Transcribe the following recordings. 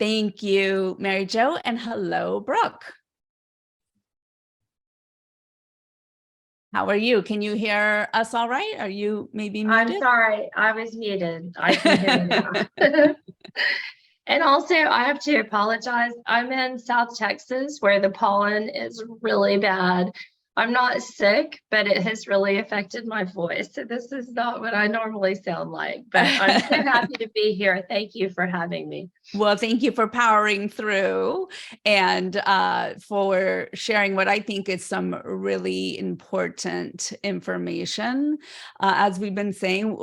Thank you, Mary Jo, and hello, Brooke. How are you? Can you hear us all right? Are you maybe muted? I'm sorry, I was muted. I can hear you now. And also, I have to apologize. I'm in South Texas where the pollen is really bad. I'm not sick, but it has really affected my voice. So this is not what I normally sound like, but I'm so happy to be here. Thank you for having me. Well, thank you for powering through and for sharing what I think is some really important information. As we've been saying,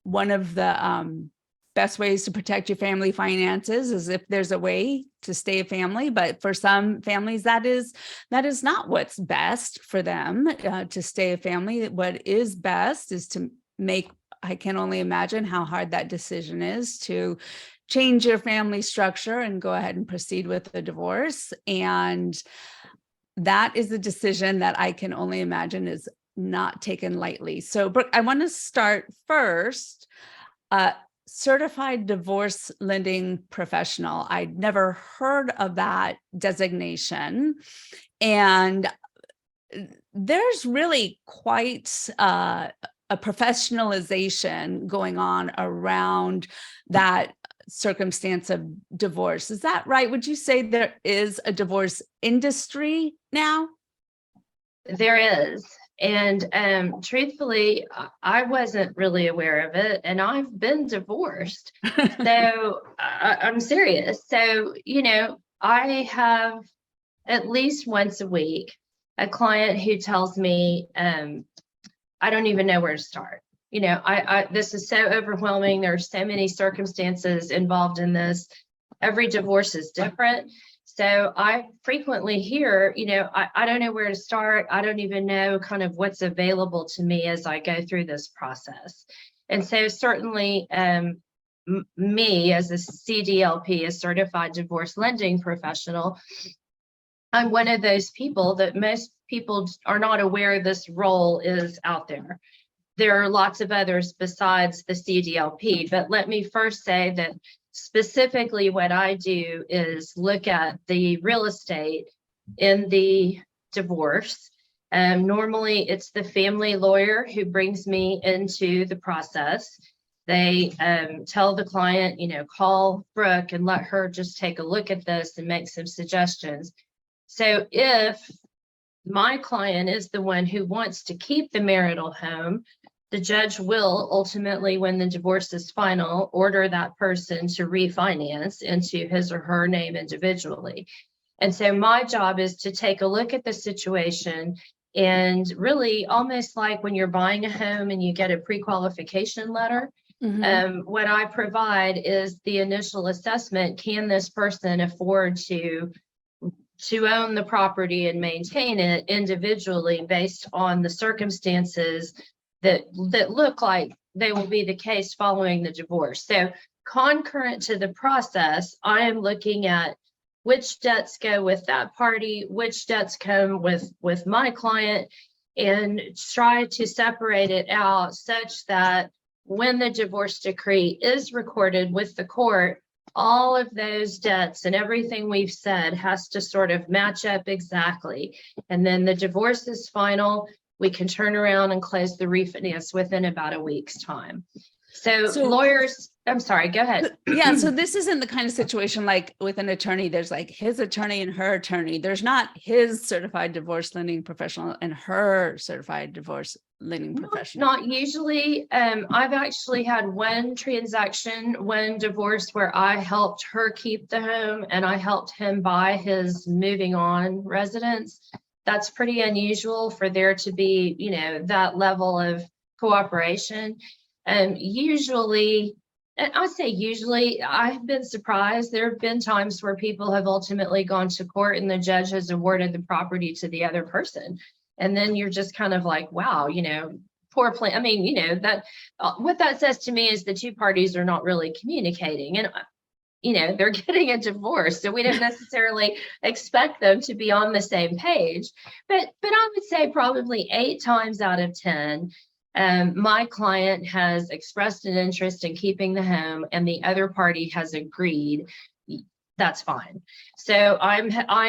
one of the best ways to protect your family finances is if there's a way to stay a family, but for some families that is not what's best for them to stay a family. What is best is to make, I can only imagine how hard that decision is to change your family structure and go ahead and proceed with the divorce. And that is a decision that I can only imagine is not taken lightly. So, Brooke, I want to start first. Certified divorce lending professional. I'd never heard of that designation. And there's really quite a professionalization going on around that circumstance of divorce. Is that right? Would you say there is a divorce industry now? There is. And truthfully, I wasn't really aware of it, and I've been divorced. So I'm serious. So, I have at least once a week a client who tells me, I don't even know where to start. This is so overwhelming. There are so many circumstances involved in this. Every divorce is different. So I frequently hear, I don't know where to start. I don't even know kind of what's available to me as I go through this process. And so certainly me as a CDLP, a certified divorce lending professional, I'm one of those people that most people are not aware this role is out there. There are lots of others besides the CDLP, but let me first say that specifically what I do is look at the real estate in the divorce. Normally it's the family lawyer who brings me into the process. They tell the client, call Brooke and let her just take a look at this and make some suggestions. So if my client is the one who wants to keep the marital home, the judge will ultimately, when the divorce is final, order that person to refinance into his or her name individually. And so my job is to take a look at the situation and really almost like when you're buying a home and you get a pre-qualification letter, what I provide is the initial assessment. Can this person afford to own the property and maintain it individually based on the circumstances that look like they will be the case following the divorce. So concurrent to the process, I am looking at which debts go with that party, which debts come with my client, and try to separate it out such that when the divorce decree is recorded with the court, all of those debts and everything we've said has to sort of match up exactly. And then the divorce is final. We can turn around and close the refinance within about a week's time. So lawyers, I'm sorry, go ahead. Yeah, so this isn't the kind of situation like with an attorney, there's like his attorney and her attorney. There's not his certified divorce lending professional and her certified divorce lending professional. Not usually. I've actually had one divorce where I helped her keep the home and I helped him buy his moving on residence. That's pretty unusual for there to be, that level of cooperation. Usually, and I say usually, I've been surprised. There have been times where people have ultimately gone to court and the judge has awarded the property to the other person. And then you're just kind of like, wow, poor plan. I mean, that what that says to me is the two parties are not really communicating. And they're getting a divorce, so we don't necessarily expect them to be on the same page. But I would say probably 8 times out of 10, my client has expressed an interest in keeping the home and the other party has agreed. that's fine. So I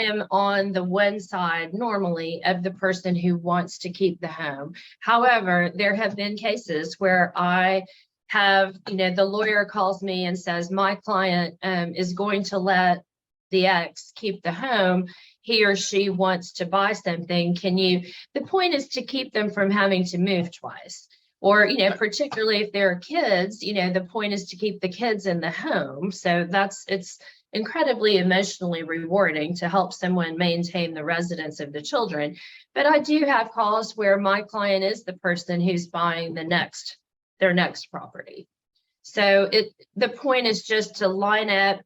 am on the one side normally of the person who wants to keep the home. However, there have been cases where I have, the lawyer calls me and says, my client is going to let the ex keep the home. He or she wants to buy something. The point is to keep them from having to move twice. Or, particularly if there are kids, the point is to keep the kids in the home. So it's incredibly emotionally rewarding to help someone maintain the residence of the children. But I do have calls where my client is the person who's buying their next property. So the point is just to line up,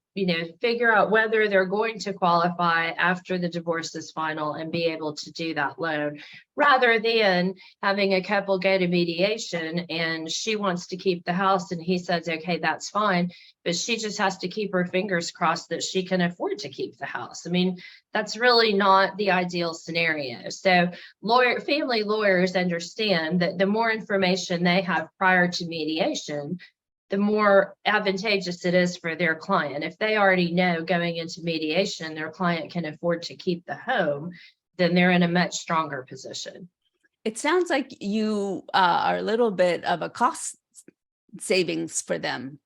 figure out whether they're going to qualify after the divorce is final and be able to do that loan, rather than having a couple go to mediation and she wants to keep the house and he says, okay, that's fine, but she just has to keep her fingers crossed that she can afford to keep the house. I mean, that's really not the ideal scenario. So family lawyers understand that the more information they have prior to mediation, the more advantageous it is for their client. If they already know going into mediation, their client can afford to keep the home, then they're in a much stronger position. It sounds like you are a little bit of a cost savings for them.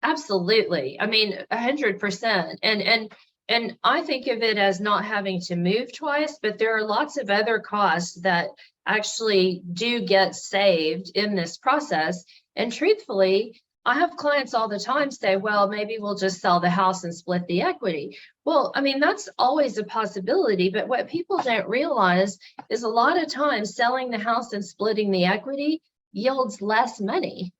Absolutely. I mean, 100%. And I think of it as not having to move twice, but there are lots of other costs that actually do get saved in this process. And truthfully, I have clients all the time say, well, maybe we'll just sell the house and split the equity. Well, I mean, that's always a possibility, but what people don't realize is a lot of times selling the house and splitting the equity yields less money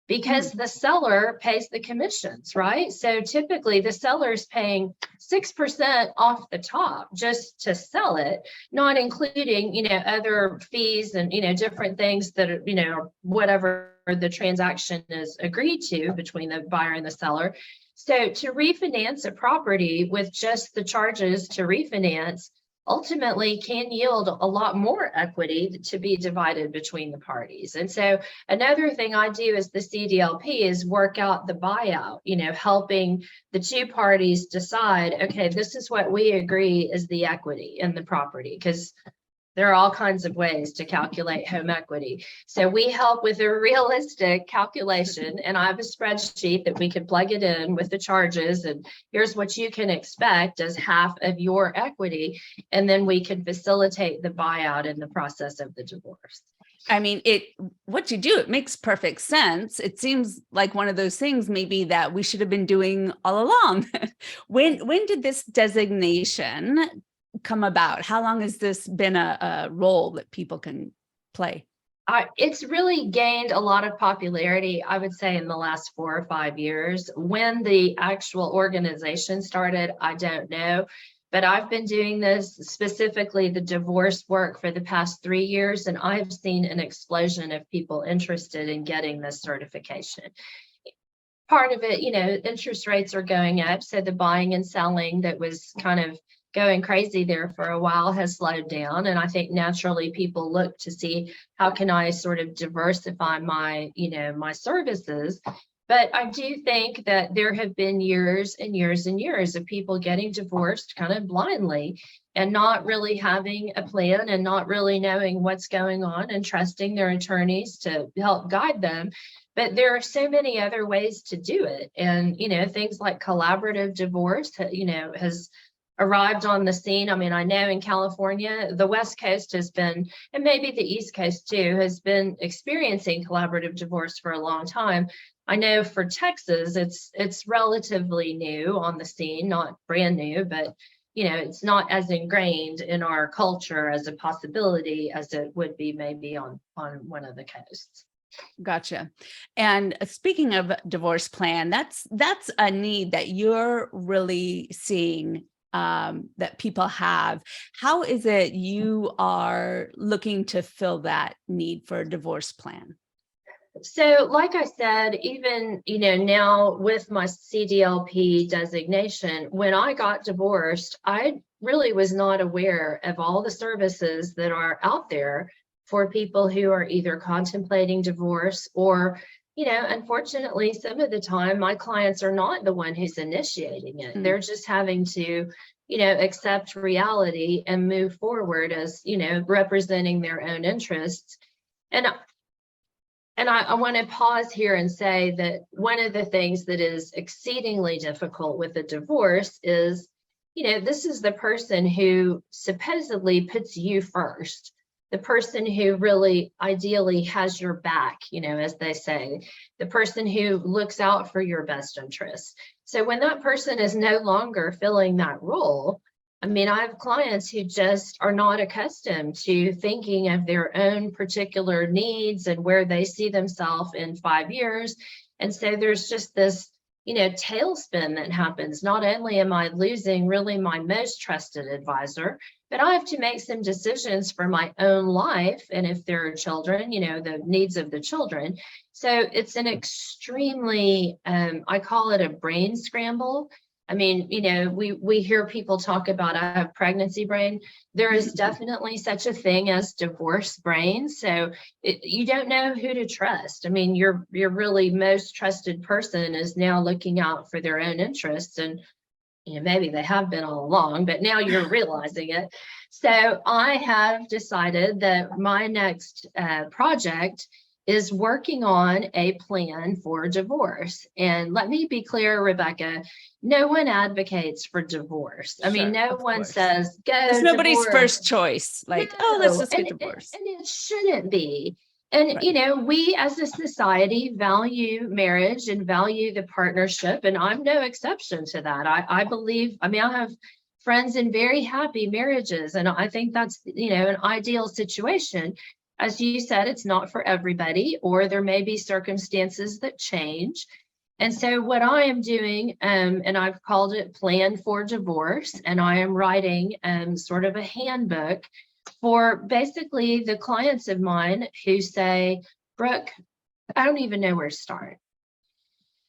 because the seller pays the commissions, right? So typically the seller is paying 6% off the top just to sell it, not including, other fees and, different things that are, whatever the transaction is agreed to between the buyer and the seller. So to refinance a property with just the charges to refinance ultimately can yield a lot more equity to be divided between the parties. And so another thing I do as the CDLP is work out the buyout, helping the two parties decide, okay, this is what we agree is the equity in the property, because there are all kinds of ways to calculate home equity. So we help with a realistic calculation, and I have a spreadsheet that we can plug it in with the charges, and here's what you can expect as half of your equity, and then we can facilitate the buyout in the process of the divorce. I mean, what you do, it makes perfect sense. It seems like one of those things maybe that we should have been doing all along. When did this designation come about? How long has this been a role that people can play? It's really gained a lot of popularity, I would say, in the last 4 or 5 years. When the actual organization started, I don't know. But I've been doing this, specifically the divorce work, for the past 3 years, and I've seen an explosion of people interested in getting this certification. Part of it, interest rates are going up, so the buying and selling that was kind of going crazy there for a while has slowed down. And I think naturally people look to see how can I sort of diversify my, my services. But I do think that there have been years and years and years of people getting divorced kind of blindly and not really having a plan and not really knowing what's going on and trusting their attorneys to help guide them. But there are so many other ways to do it. And, things like collaborative divorce, has arrived on the scene. I mean, I know in California, the West Coast has been, and maybe the East Coast too, has been experiencing collaborative divorce for a long time. I know for Texas, it's relatively new on the scene, not brand new, but it's not as ingrained in our culture as a possibility as it would be maybe on one of the coasts. Gotcha. And speaking of divorce plan, that's a need that you're really seeing that people have. How is it you are looking to fill that need for a divorce plan? So like I said, even, now with my CDLP designation, when I got divorced, I really was not aware of all the services that are out there for people who are either contemplating divorce or unfortunately, some of the time my clients are not the one who's initiating it. They're just having to, accept reality and move forward as, representing their own interests. And I want to pause here and say that one of the things that is exceedingly difficult with a divorce is, this is the person who supposedly puts you first, the person who really ideally has your back, as they say, the person who looks out for your best interests. So when that person is no longer filling that role, I mean, I have clients who just are not accustomed to thinking of their own particular needs and where they see themselves in 5 years. And so there's just this, tailspin that happens. Not only am I losing really my most trusted advisor, but I have to make some decisions for my own life. And if there are children, the needs of the children. So it's an extremely, I call it a brain scramble. I mean, we hear people talk about, I have pregnancy brain. There is definitely such a thing as divorce brain. So you don't know who to trust. I mean, your really most trusted person is now looking out for their own interests, and maybe they have been all along, but now you're realizing it. So I have decided that my next project is working on a plan for divorce. And let me be clear, Rebecca, no one advocates for divorce. I mean, no one says, go It's nobody's divorce. first choice. Like, oh, let's just get divorced. And it shouldn't be. And, we as a society value marriage and value the partnership. And I'm no exception to that. I believe, I have friends in very happy marriages. And I think that's, an ideal situation. As you said, it's not for everybody, or there may be circumstances that change. And so what I am doing, and I've called it Plan for Divorce, and I am writing sort of a handbook for basically the clients of mine who say, Brooke, I don't even know where to start.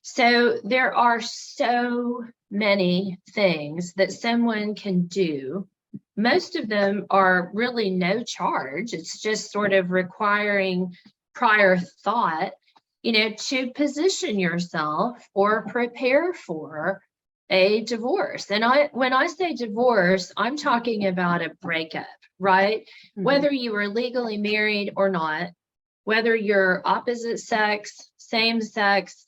So there are so many things that someone can do. Most of them are really no charge. It's just sort of requiring prior thought, to position yourself or prepare for a divorce. And when I say divorce, I'm talking about a breakup, right? Mm-hmm. Whether you are legally married or not, whether you're opposite sex, same sex,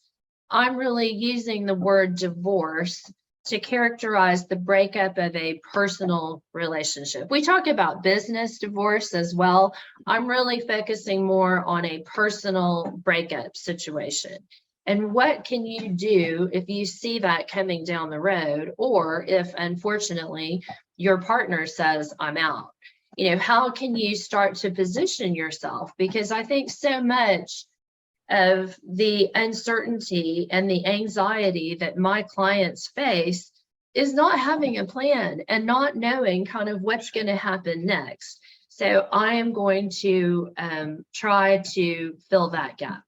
I'm really using the word divorce to characterize the breakup of a personal relationship. We talk about business divorce as well. I'm really focusing more on a personal breakup situation. And what can you do if you see that coming down the road, or if unfortunately your partner says, I'm out? How can you start to position yourself? Because I think so much of the uncertainty and the anxiety that my clients face is not having a plan and not knowing kind of what's going to happen next. So I am going to try to fill that gap.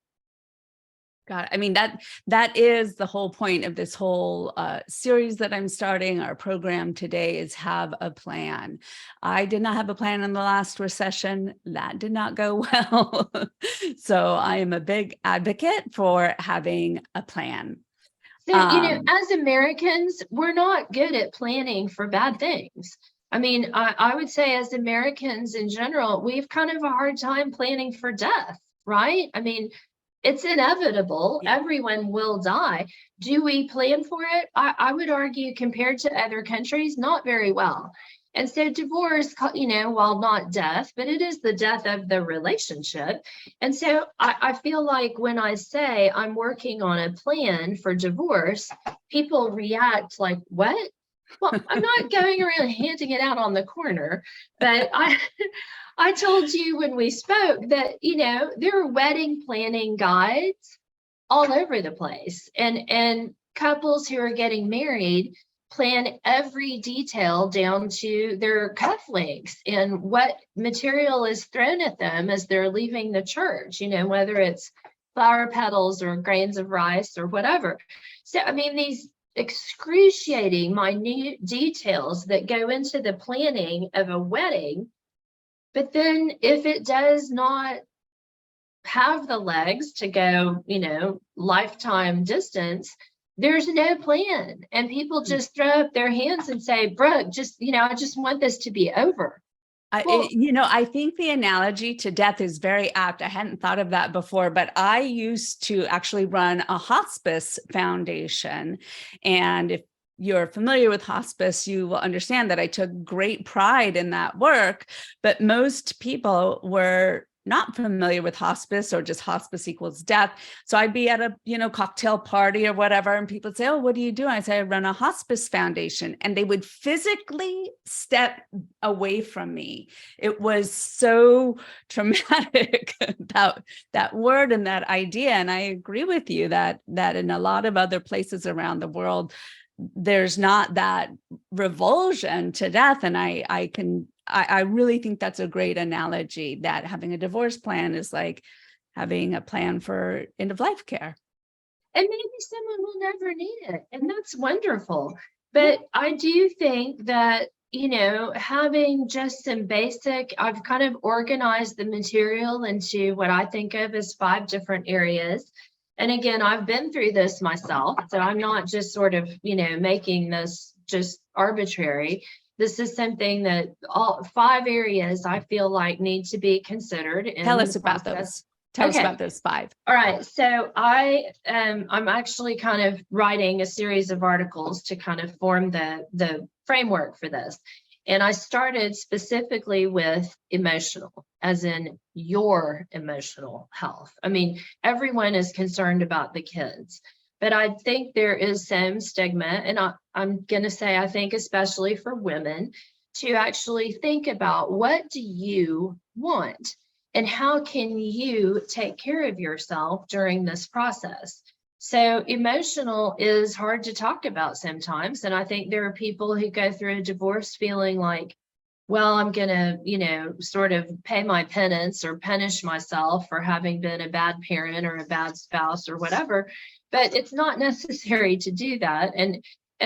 Got it. I mean, that is the whole point of this whole series that I'm starting. Our program today is have a plan. I did not have a plan in the last recession. That did not go well. So I am a big advocate for having a plan. So, as Americans, we're not good at planning for bad things. I mean, I would say as Americans in general, we've kind of a hard time planning for death, right? I mean, it's inevitable. Yeah. Everyone will die. Do we plan for it? I would argue compared to other countries, not very well. And so divorce, while not death, but it is the death of the relationship. And so I feel like when I say I'm working on a plan for divorce, people react like, what? Well, I'm not going around handing it out on the corner, but I told you when we spoke that, there are wedding planning guides all over the place, and couples who are getting married plan every detail down to their cufflinks and what material is thrown at them as they're leaving the church, whether it's flower petals or grains of rice or whatever. So, I mean, these excruciating minute details that go into the planning of a wedding. But then if it does not have the legs to go, lifetime distance, there's no plan. And people just throw up their hands and say, Brooke, I just want this to be over. Well, I think the analogy to death is very apt. I hadn't thought of that before, but I used to actually run a hospice foundation. And if you're familiar with hospice, you will understand that I took great pride in that work, but most people were not familiar with hospice, or just hospice equals death. So I'd be at a, cocktail party or whatever, and people would say, oh, what do you do? I say, I run a hospice foundation. And they would physically step away from me. It was so traumatic about that word and that idea. And I agree with you that in a lot of other places around the world, there's not that revulsion to death. And I really think that's a great analogy, that having a divorce plan is like having a plan for end of life care. And maybe someone will never need it, and that's wonderful. But I do think that, having just some basic, I've kind of organized the material into what I think of as 5 different areas. And again, I've been through this myself, so I'm not just sort of, making this just arbitrary. This is something that all 5 areas I feel like need to be considered. Tell us about those. Tell us about those 5. All right. So I'm actually kind of writing a series of articles to kind of form the framework for this. And I started specifically with emotional, as in your emotional health. I mean, everyone is concerned about the kids, but I think there is some stigma, and I'm going to say, I think especially for women, to actually think about, what do you want? And how can you take care of yourself during this process? So emotional is hard to talk about sometimes. And I think there are people who go through a divorce feeling like, well, I'm going to, sort of pay my penance or punish myself for having been a bad parent or a bad spouse or whatever. But it's not necessary to do that. And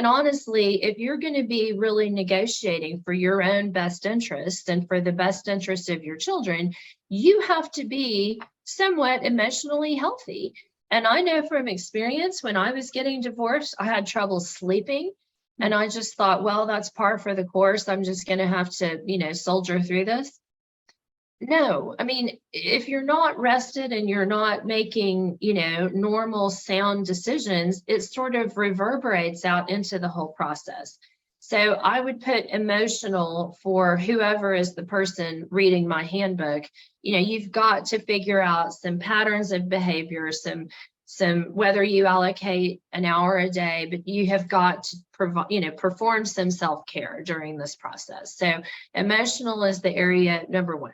honestly, if you're going to be really negotiating for your own best interest and for the best interest of your children, you have to be somewhat emotionally healthy. And I know from experience, when I was getting divorced, I had trouble sleeping. And I just thought, well, that's par for the course. I'm just going to have to, soldier through this. No, I mean, if you're not rested and you're not making, normal sound decisions, it sort of reverberates out into the whole process. So I would put emotional for whoever is the person reading my handbook. You've got to figure out some patterns of behavior, some whether you allocate an hour a day, but you have got to provide, perform some self-care during this process. So emotional is the area number 1.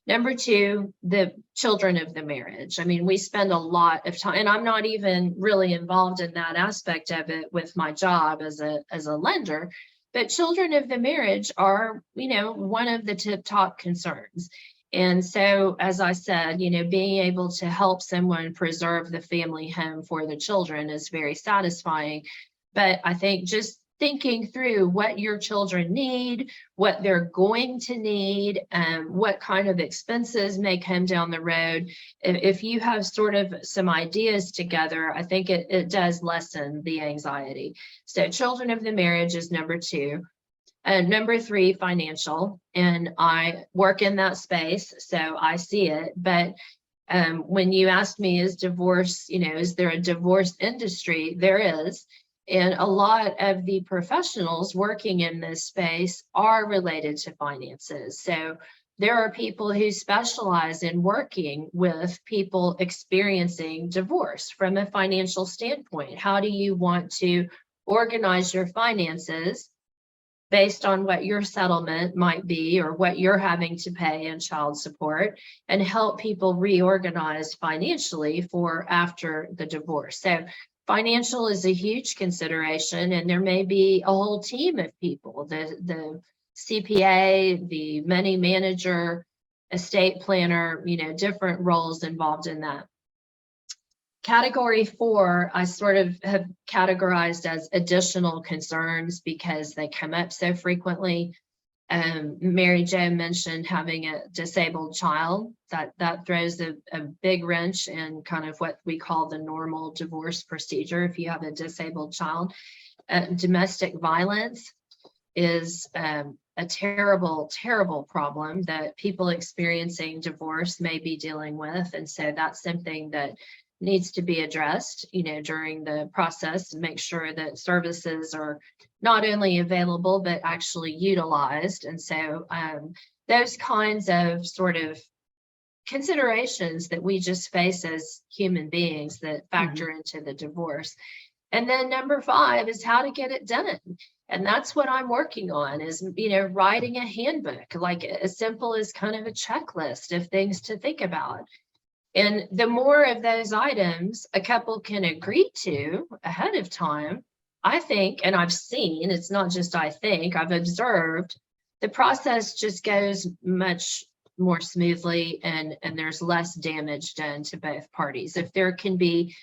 Number 2, the children of the marriage. I mean, we spend a lot of time, and I'm not even really involved in that aspect of it with my job as a lender, but children of the marriage are, one of the top concerns. And so, as I said, being able to help someone preserve the family home for the children is very satisfying. But I think just thinking through what your children need, what they're going to need, what kind of expenses may come down the road. If you have sort of some ideas together, I think it does lessen the anxiety. So children of the marriage is number 2. Number 3, financial. And I work in that space, so I see it. But when you asked me, is divorce, is there a divorce industry? There is. And a lot of the professionals working in this space are related to finances. So there are people who specialize in working with people experiencing divorce from a financial standpoint. How do you want to organize your finances based on what your settlement might be or what you're having to pay in child support, and help people reorganize financially for after the divorce? So financial is a huge consideration, and there may be a whole team of people, the CPA, the money manager, estate planner, different roles involved in that. Category 4, I sort of have categorized as additional concerns because they come up so frequently. Mary Jo mentioned having a disabled child. That throws a big wrench in kind of what we call the normal divorce procedure if you have a disabled child. Domestic violence is a terrible, terrible problem that people experiencing divorce may be dealing with. And so that's something that needs to be addressed, during the process, and make sure that services are not only available, but actually utilized. And so those kinds of sort of considerations that we just face as human beings that factor into the divorce. And then number 5 is how to get it done. And that's what I'm working on is, writing a handbook, like as simple as kind of a checklist of things to think about. And the more of those items a couple can agree to ahead of time, I think, and I've seen, it's not just I think, I've observed, the process just goes much more smoothly and there's less damage done to both parties. If there can be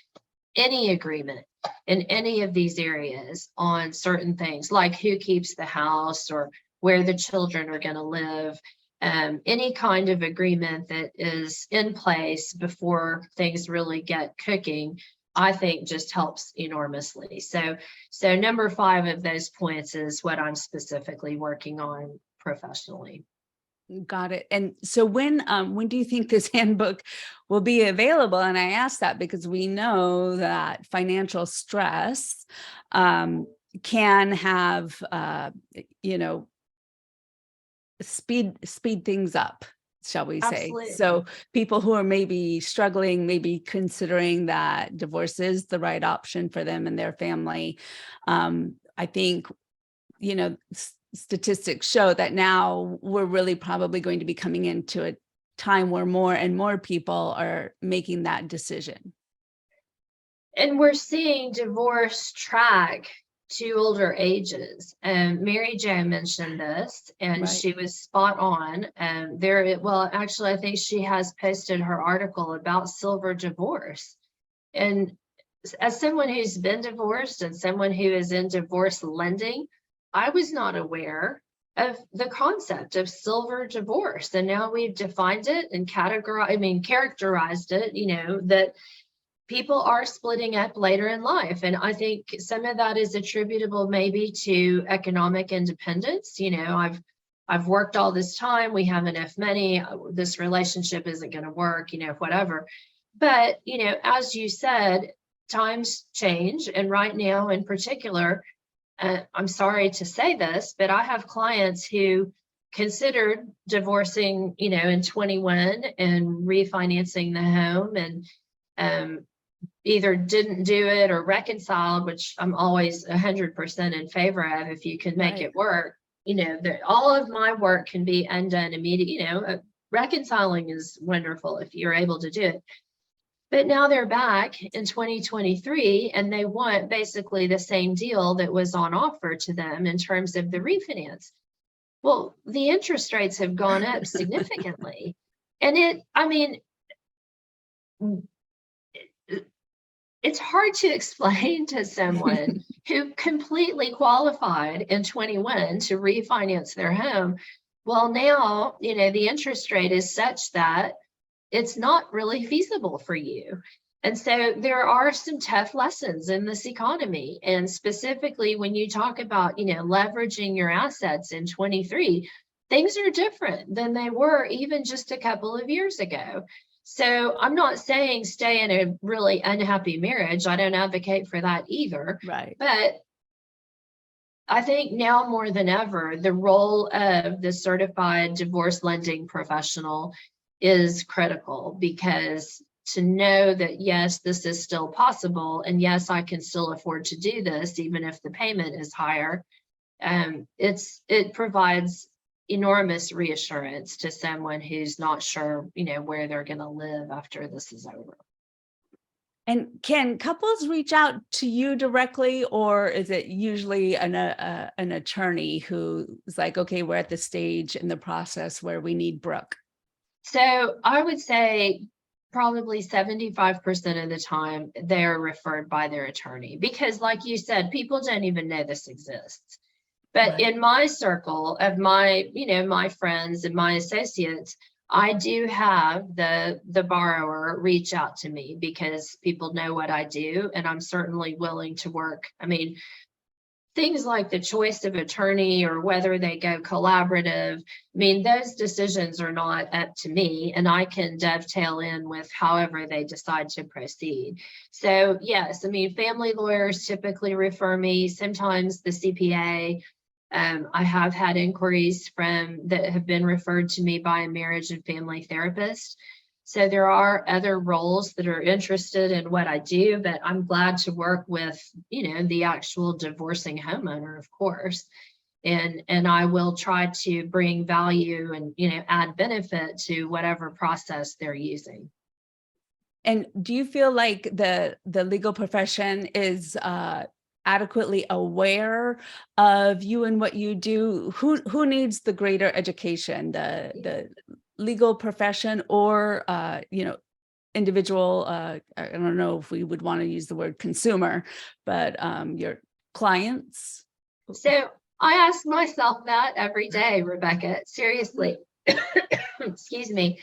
any agreement in any of these areas on certain things, like who keeps the house or where the children are going to live, any kind of agreement that is in place before things really get cooking, I think just helps enormously. So number 5 of those points is what I'm specifically working on professionally. Got it. And so when do you think this handbook will be available? And I ask that because we know that financial stress can have, speed things up, shall we say. Absolutely. So people who are maybe struggling, maybe considering that divorce is the right option for them and their family. I think, statistics show that now we're really probably going to be coming into a time where more and more people are making that decision. And we're seeing divorce track to older ages. Mary Jo mentioned this, and Right. she was spot on. Actually, I think she has posted her article about silver divorce. And as someone who's been divorced and someone who is in divorce lending, I was not aware of the concept of silver divorce. And now we've defined it and characterized it, that people are splitting up later in life. And I think some of that is attributable maybe to economic independence. I've worked all this time, we have enough money, this relationship isn't going to work, whatever. But, as you said, times change. And right now in particular, I'm sorry to say this, but I have clients who considered divorcing, in 21 and refinancing the home, and either didn't do it or reconciled, which I'm always 100% in favor of if you can make it work. All of my work can be undone immediately. Reconciling is wonderful if you're able to do it. But now they're back in 2023 and they want basically the same deal that was on offer to them in terms of the refinance. Well, the interest rates have gone up significantly. And it's hard to explain to someone who completely qualified in 21 to refinance their home. Well, now, the interest rate is such that it's not really feasible for you. And so there are some tough lessons in this economy. And specifically when you talk about, leveraging your assets in 23, things are different than they were even just a couple of years ago. So I'm not saying stay in a really unhappy marriage. I don't advocate for that either. Right. But I think now more than ever, the role of the certified divorce lending professional is critical, because to know that, yes, this is still possible, and yes, I can still afford to do this, even if the payment is higher, it provides enormous reassurance to someone who's not sure, where they're going to live after this is over. And can couples reach out to you directly, or is it usually an attorney who's like, okay, we're at the stage in the process where we need Brooke? So I would say probably 75% of the time they're referred by their attorney, because like you said, people don't even know this exists. But Right. in my circle of my, my friends and my associates, I do have the borrower reach out to me because people know what I do, and I'm certainly willing to work. I mean, things like the choice of attorney or whether they go collaborative, I mean, those decisions are not up to me, and I can dovetail in with however they decide to proceed. So yes, I mean, family lawyers typically refer me, sometimes the CPA. I have had inquiries that have been referred to me by a marriage and family therapist. So there are other roles that are interested in what I do, but I'm glad to work with, the actual divorcing homeowner, of course. And I will try to bring value and, add benefit to whatever process they're using. And do you feel like the legal profession is adequately aware of you and what you do? Who needs the greater education, the legal profession or individual? I don't know if we would want to use the word consumer, but your clients. So I ask myself that every day, Rebecca, seriously. Excuse me.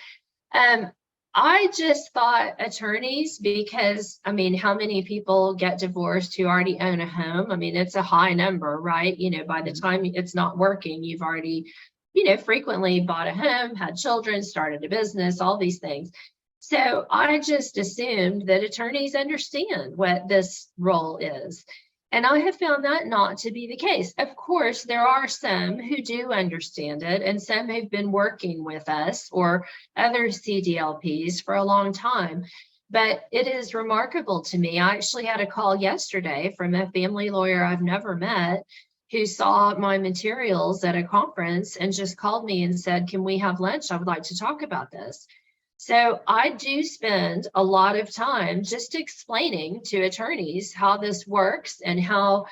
I just thought attorneys, because I mean, how many people get divorced who already own a home? I mean, it's a high number, right? By the time it's not working, you've already, frequently bought a home, had children, started a business, all these things. So I just assumed that attorneys understand what this role is. And I have found that not to be the case. Of course, there are some who do understand it, and some have been working with us or other CDLPs for a long time. But it is remarkable to me. I actually had a call yesterday from a family lawyer I've never met who saw my materials at a conference and just called me and said, "Can we have lunch? I would like to talk about this." So I do spend a lot of time just explaining to attorneys how this works and how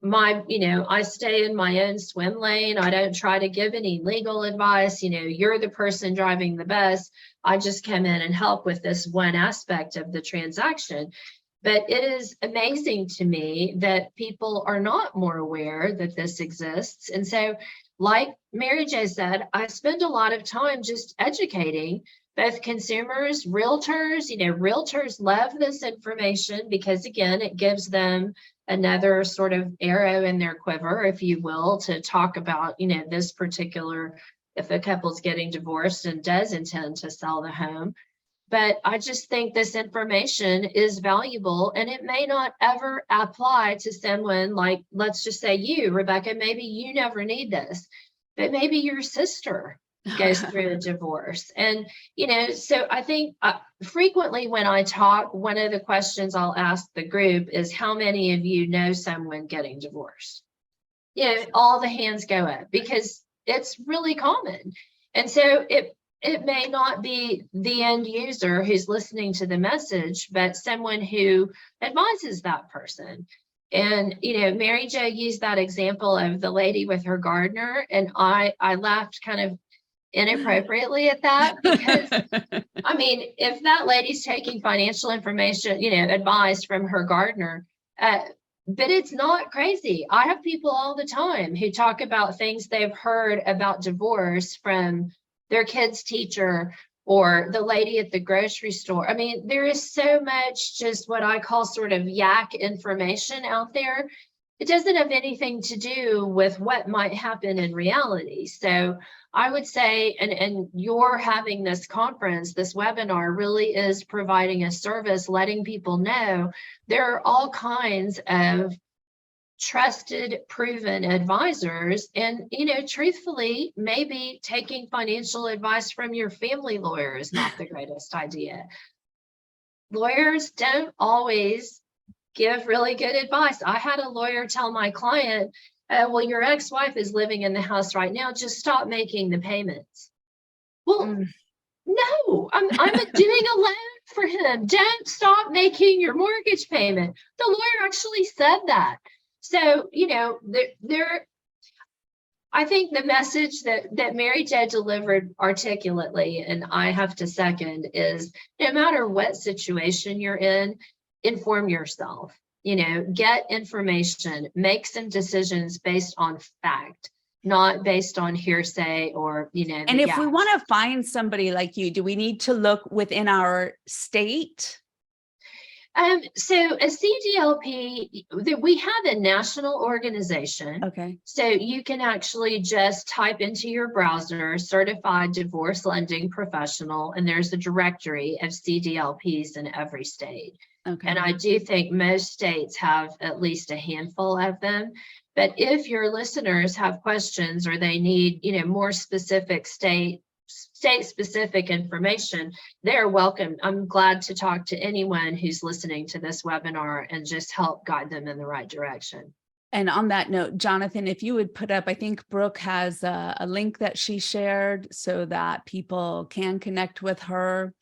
I stay in my own swim lane. I don't try to give any legal advice. You're the person driving the bus. I just come in and help with this one aspect of the transaction. But it is amazing to me that people are not more aware that this exists. And so, like Mary Jo said, I spend a lot of time just educating both consumers, realtors. Realtors love this information because, again, it gives them another sort of arrow in their quiver, if you will, to talk about, this particular, if a couple's getting divorced and does intend to sell the home. But I just think this information is valuable, and it may not ever apply to someone like, let's just say you, Rebecca, maybe you never need this, but maybe your sister goes through a divorce. And, so I think frequently when I talk, one of the questions I'll ask the group is, how many of you know someone getting divorced? All the hands go up because it's really common. And so it may not be the end user who's listening to the message, but someone who advises that person. And, Mary Jo used that example of the lady with her gardener. And I laughed kind of inappropriately at that because, I mean, if that lady's taking financial information, advice from her gardener, but it's not crazy. I have people all the time who talk about things they've heard about divorce from their kid's teacher or the lady at the grocery store. I mean, there is so much just what I call sort of yak information out there. It doesn't have anything to do with what might happen in reality. So I would say, and you're having this conference, this webinar really is providing a service, letting people know there are all kinds of trusted, proven advisors. And, truthfully, maybe taking financial advice from your family lawyer is not the greatest idea. Lawyers don't always give really good advice. I had a lawyer tell my client, well, your ex-wife is living in the house right now. Just stop making the payments. Well, no, I'm doing a loan for him. Don't stop making your mortgage payment. The lawyer actually said that. So, I think the message that Mary Jo delivered articulately, and I have to second, is no matter what situation you're in, inform yourself. get information, make some decisions based on fact, not based on hearsay or, And the if we gaps. want to find somebody like you, do we need to look within our state? So a CDLP, we have a national organization. Okay. So you can actually just type into your browser certified divorce lending professional, and there's a directory of CDLPs in every state. Okay. And I do think most states have at least a handful of them. But if your listeners have questions or they need, more specific state-specific information, they're welcome. I'm glad to talk to anyone who's listening to this webinar and just help guide them in the right direction. And on that note, Jonathan, if you would put up, I think Brooke has a link that she shared so that people can connect with her.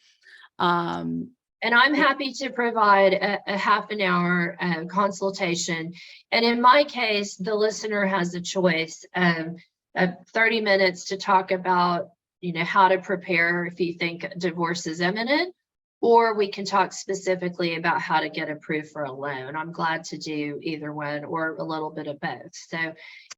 And I'm happy to provide a half an hour consultation. And in my case, the listener has a choice of 30 minutes to talk about, how to prepare if you think divorce is imminent, or we can talk specifically about how to get approved for a loan. I'm glad to do either one or a little bit of both. So